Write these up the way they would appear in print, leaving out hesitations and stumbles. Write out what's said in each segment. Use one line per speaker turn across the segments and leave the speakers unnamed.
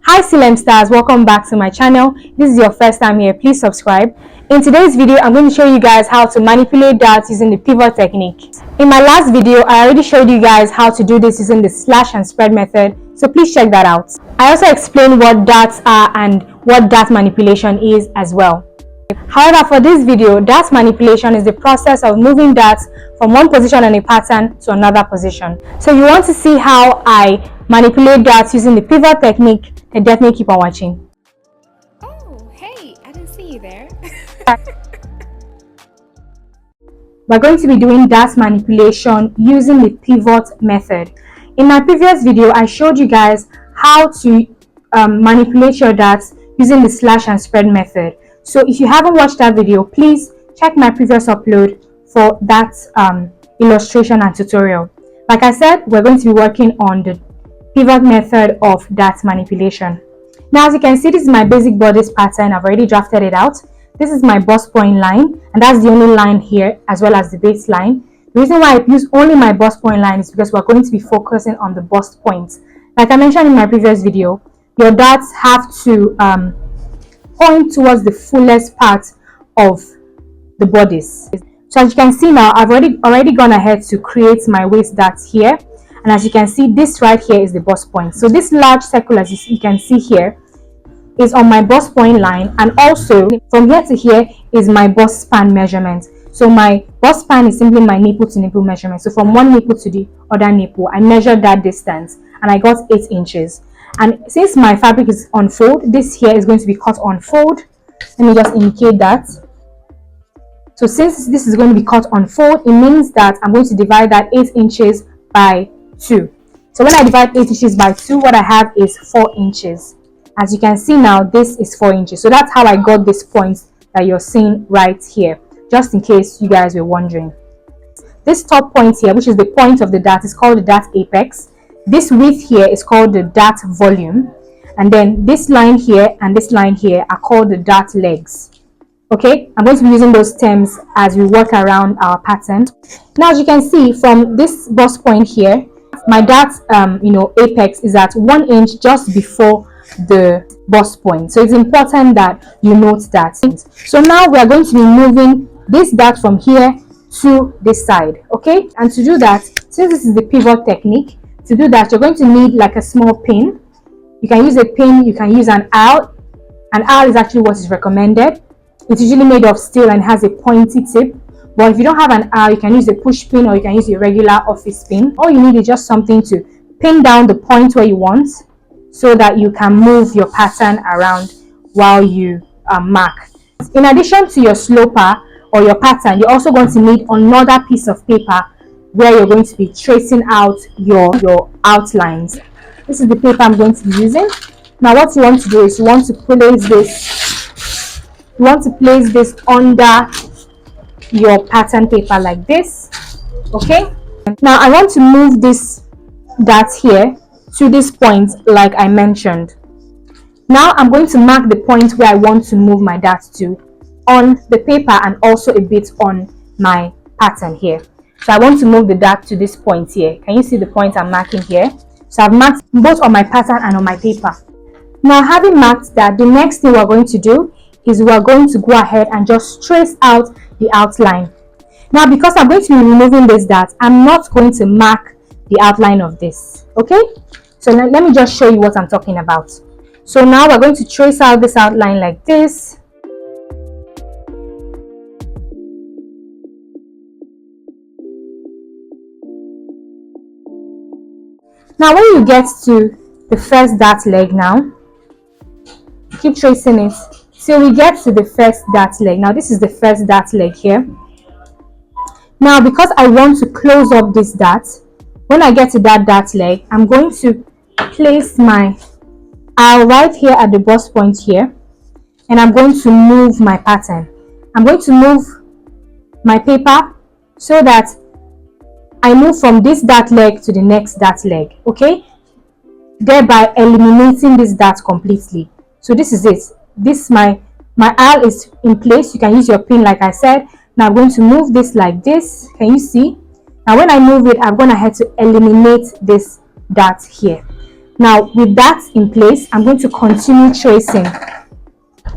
Hi Silem stars, welcome back to my channel. This is your first time here, please subscribe. In today's video, I'm going to show you guys how to manipulate darts using the pivot technique. In my last video, I already showed you guys how to do this using the slash and spread method, so please check that out. I also explained what darts are and what dart manipulation is as well. However, for this video, dart manipulation is the process of moving darts from one position on a pattern to another position. So if you want to see how I manipulate darts using the pivot technique, then definitely keep on watching.
Oh, hey, I didn't see you there.
We're going to be doing dart manipulation using the pivot method. In my previous video, I showed you guys how to manipulate your darts using the slash and spread method. So if you haven't watched that video, please check my previous upload for that illustration and tutorial. Like I said, we're going to be working on the pivot method of dart manipulation. Now, as you can see, this is my basic bodice pattern. I've already drafted it out. This is my bust point line, and that's the only line here, as well as the base line. The reason why I use only my bust point line is because we're going to be focusing on the bust points. Like I mentioned in my previous video, your darts have to point towards the fullest part of the bodice. So as you can see now, I've already gone ahead to create my waist darts here. And as you can see, this right here is the bust point. So this large circle, as you can see here, is on my bust point line, and also from here to here is my bust span measurement. So my bust span is simply my nipple to nipple measurement. So from one nipple to the other nipple, I measured that distance and I got 8 inches. And since my fabric is on fold, this here is going to be cut on fold. Let me just indicate that. So since this is going to be cut on fold, it means that I'm going to divide that 8 inches by 2. So when I divide 8 inches by 2, what I have is 4 inches. As you can see now, this is 4 inches. So that's how I got this point that you're seeing right here, just in case you guys were wondering. This top point here, which is the point of the dart, is called the dart apex. This width here is called the dart volume. And then this line here and this line here are called the dart legs. Okay, I'm going to be using those terms as we work around our pattern. Now, as you can see from this bust point here, my dart apex is at 1 inch just before the bust point. So it's important that you note that. So now we are going to be moving this dart from here to this side. Okay, and to do that, since this is the pivot technique, to do that you're going to need like a small pin. You can use a pin, you can use an awl. An awl is actually what is recommended. It's usually made of steel and has a pointy tip. But if you don't have an awl, you can use a push pin or you can use a regular office pin. All you need is just something to pin down the point where you want, so that you can move your pattern around while you mark. In addition to your sloper or your pattern, you're also going to need another piece of paper where you're going to be tracing out your outlines. This is the paper I'm going to be using. Now what you want to do is you want to place this under your pattern paper like this. Okay, now I want to move this dart here to this point like I mentioned. Now I'm going to mark the point where I want to move my dart to on the paper and also a bit on my pattern here. So I want to move the dart to this point here. Can you see the point I'm marking here? So I've marked both on my pattern and on my paper. Now, having marked that, the next thing we're going to do is we're going to go ahead and just trace out the outline. Now, because I'm going to be removing this dart, I'm not going to mark the outline of this. Okay, so let me just show you what I'm talking about. So now we're going to trace out this outline like this. Now when you get to the first dart leg, now keep tracing it till we get to the first dart leg. Now this is the first dart leg here. Now because I want to close up this dart, when I get to that dart leg, I'm going to place my awl right here at the bust point here, and I'm going to move my pattern. I'm going to move my paper so that I move from this dart leg to the next dart leg, okay, thereby eliminating this dart completely. So this is it. This my awl is in place. You can use your pin like I said. Now I'm going to move this like this. Can you see? Now when I move it, I'm going to have to eliminate this dart here. Now with that in place, I'm going to continue tracing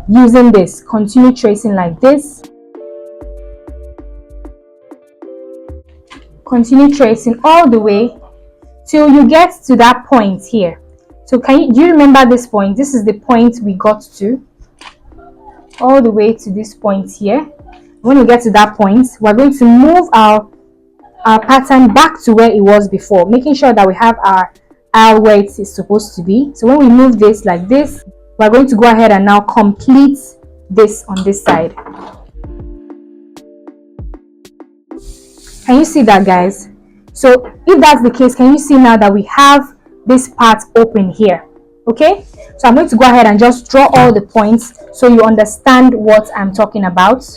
using this. Continue tracing like this. Continue tracing all the way till you get to that point here. So do you remember this point? This is the point we got to, all the way to this point here. When we get to that point, we're going to move our pattern back to where it was before, making sure that we have our aisle where it is supposed to be. So when we move this like this, we're going to go ahead and now complete this on this side. Can you see that, guys? So if that's the case, can you see now that we have this part open here? Okay, so I'm going to go ahead and just draw all the points so you understand what I'm talking about.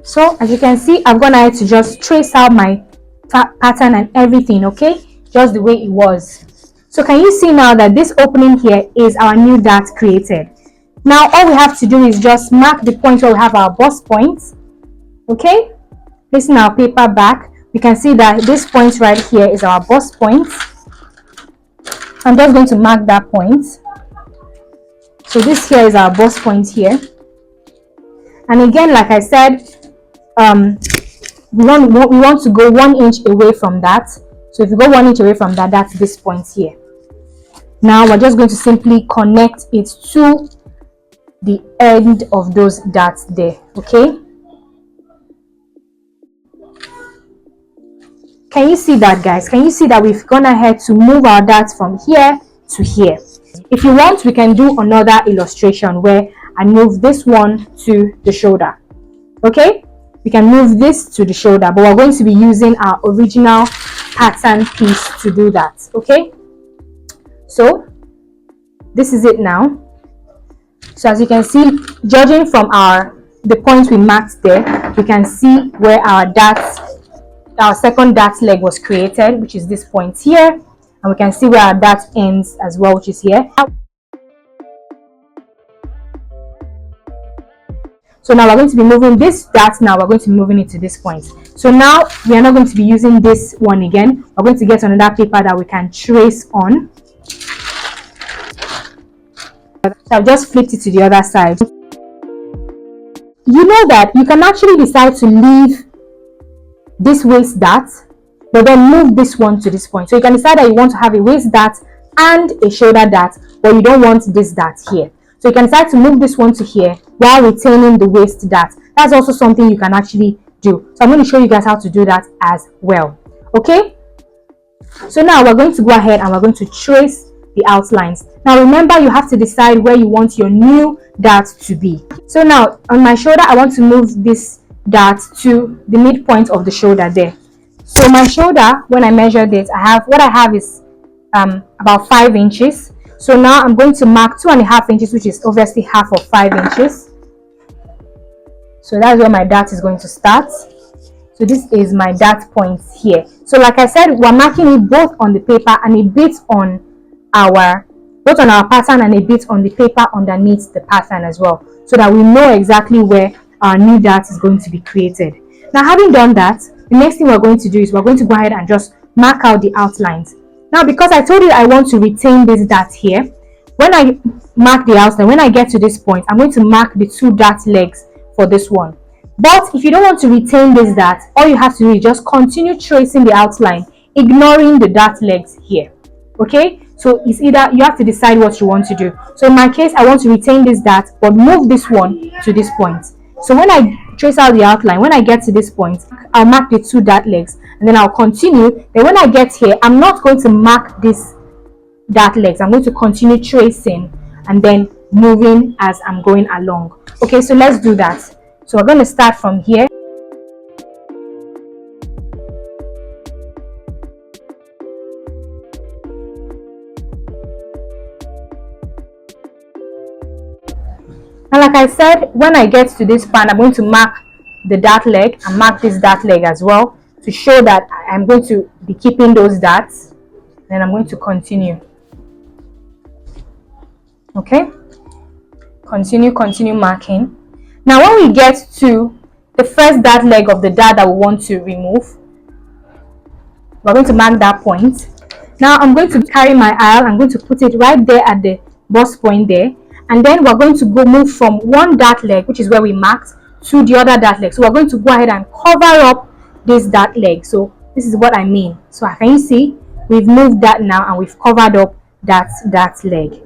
So as you can see, I've gone ahead to just trace out my pattern and everything, okay, just the way it was. So can you see now that this opening here is our new dart created? Now all we have to do is just mark the point where we have our bust points, okay. Placing our paper back, we can see that this point right here is our bust point. I'm just going to mark that point. So this here is our bust point here, and again, like I said, we want to go 1 inch away from that. So if you go 1 inch away from that, that's this point here. Now we're just going to simply connect it to the end of those darts there, okay. Can you see that, guys? Can you see that we've gone ahead to move our darts from here to here? If you want, we can do another illustration where I move this one to the shoulder, okay. We can move this to the shoulder, but we're going to be using our original pattern piece to do that, okay. So this is it now. So as you can see, judging from the point we marked there, we can see where our second dart leg was created, which is this point here, and we can see where our dart ends as well, which is here. So now we're going to be moving this dart. Now we're going to be moving it to this point. So now we are not going to be using this one again. We're going to get another paper that we can trace on. So I've just flipped it to the other side. You know that you can actually decide to leave this waist dart, but then move this one to this point. So you can decide that you want to have a waist dart and a shoulder dart, but you don't want this dart here. So you can decide to move this one to here while retaining the waist dart. That's also something you can actually do. So I'm going to show you guys how to do that as well. Okay. So now we're going to go ahead and we're going to trace the outlines. Now remember, you have to decide where you want your new dart to be. So now on my shoulder, I want to move this dart to the midpoint of the shoulder there. So my shoulder, when I measured it, what I have is about 5 inches. So now I'm going to mark 2.5 inches, which is obviously half of 5 inches. So that's where my dart is going to start. So this is my dart point here. So like I said, we're marking it both on the paper and a bit on our pattern and a bit on the paper underneath the pattern as well, so that we know exactly where our new dart is going to be created. Now having done that, the next thing we're going to do is we're going to go ahead and just mark out the outlines. Now because I told you I want to retain this dart here, when I mark the outline, when I get to this point, I'm going to mark the 2 dart legs for this one. But if you don't want to retain this dart, all you have to do is just continue tracing the outline, ignoring the dart legs here. Okay, so it's either you have to decide what you want to do. So in my case, I want to retain this dart but move this one to this point. So when I trace out the outline, when I get to this point, I'll mark the 2 dart legs and then I'll continue. Then when I get here, I'm not going to mark this dart legs. I'm going to continue tracing and then moving as I'm going along. Okay, so let's do that. So we're going to start from here. And like I said, when I get to this part, I'm going to mark the dart leg and mark this dart leg as well to show that I'm going to be keeping those darts. Then I'm going to continue. Okay, continue marking. Now when we get to the first dart leg of the dart that we want to remove, we're going to mark that point. Now I'm going to carry my aisle. I'm going to put it right there at the bust point there, and then we're going to go move from one dart leg, which is where we marked, to the other dart leg. So we're going to go ahead and cover up this dart leg. So this is what I mean. So can you see we've moved that now and we've covered up that dart leg.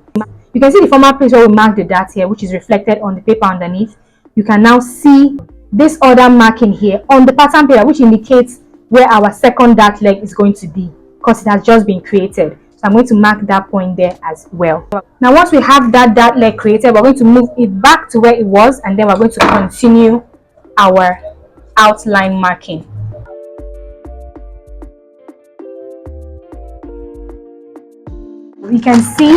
You can see the former place where we marked the dart here, which is reflected on the paper underneath. You can now see this other marking here on the pattern paper, which indicates where our second dart leg is going to be, because it has just been created. So I'm going to mark that point there as well. Now once we have that dart leg created, we're going to move it back to where it was, and then we're going to continue our outline marking. We can see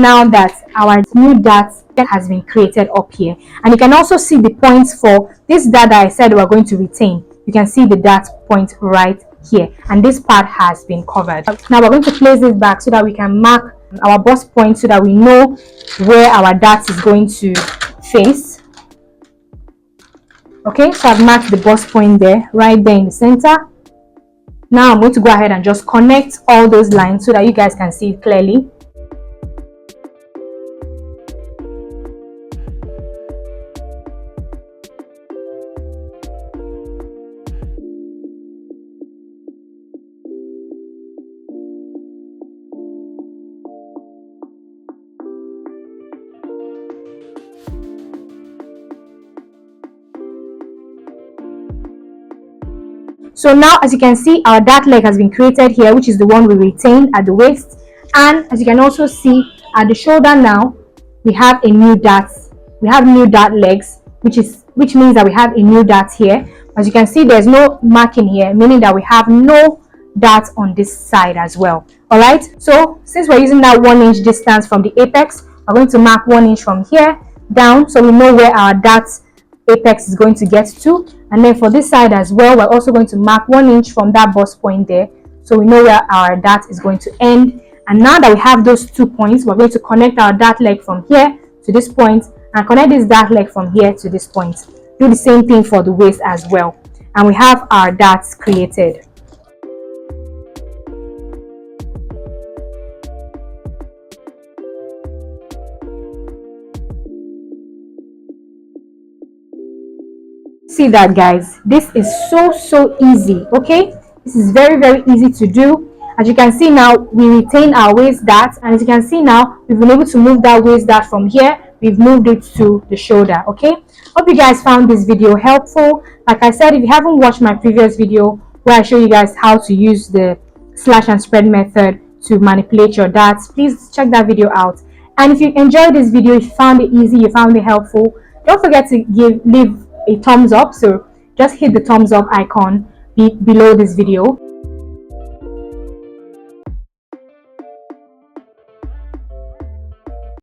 now that our new dart has been created up here, and you can also see the points for this dart that I said we're going to retain. You can see the dart point right here, and this part has been covered. Now we're going to place this back so that we can mark our bust point so that we know where our dart is going to face. Okay, so I've marked the bust point there, right there in the center. Now I'm going to go ahead and just connect all those lines so that you guys can see it clearly. So now, as you can see, our dart leg has been created here, which is the one we retained at the waist. And as you can also see at the shoulder now, we have a new dart. We have new dart legs, which means that we have a new dart here. As you can see, there's no marking here, meaning that we have no dart on this side as well. All right. So since we're using that 1 inch distance from the apex, we're going to mark 1 inch from here down, so we know where our dart apex is going to get to. And then for this side as well, we're also going to mark 1 inch from that bust point there, so we know where our dart is going to end. And now that we have those 2 points, we're going to connect our dart leg from here to this point and connect this dart leg from here to this point. Do the same thing for the waist as well, and we have our darts created. See that, guys? This is so easy. Okay, this is very easy to do. As you can see now, we retain our waist dart, and as you can see now, we've been able to move that waist dart from here. We've moved it to the shoulder. Okay, hope you guys found this video helpful. Like I said, if you haven't watched my previous video where I show you guys how to use the slash and spread method to manipulate your darts, please check that video out. And if you enjoyed this video, if you found it easy, you found it helpful, don't forget to leave a thumbs up. So just hit the thumbs up icon below this video.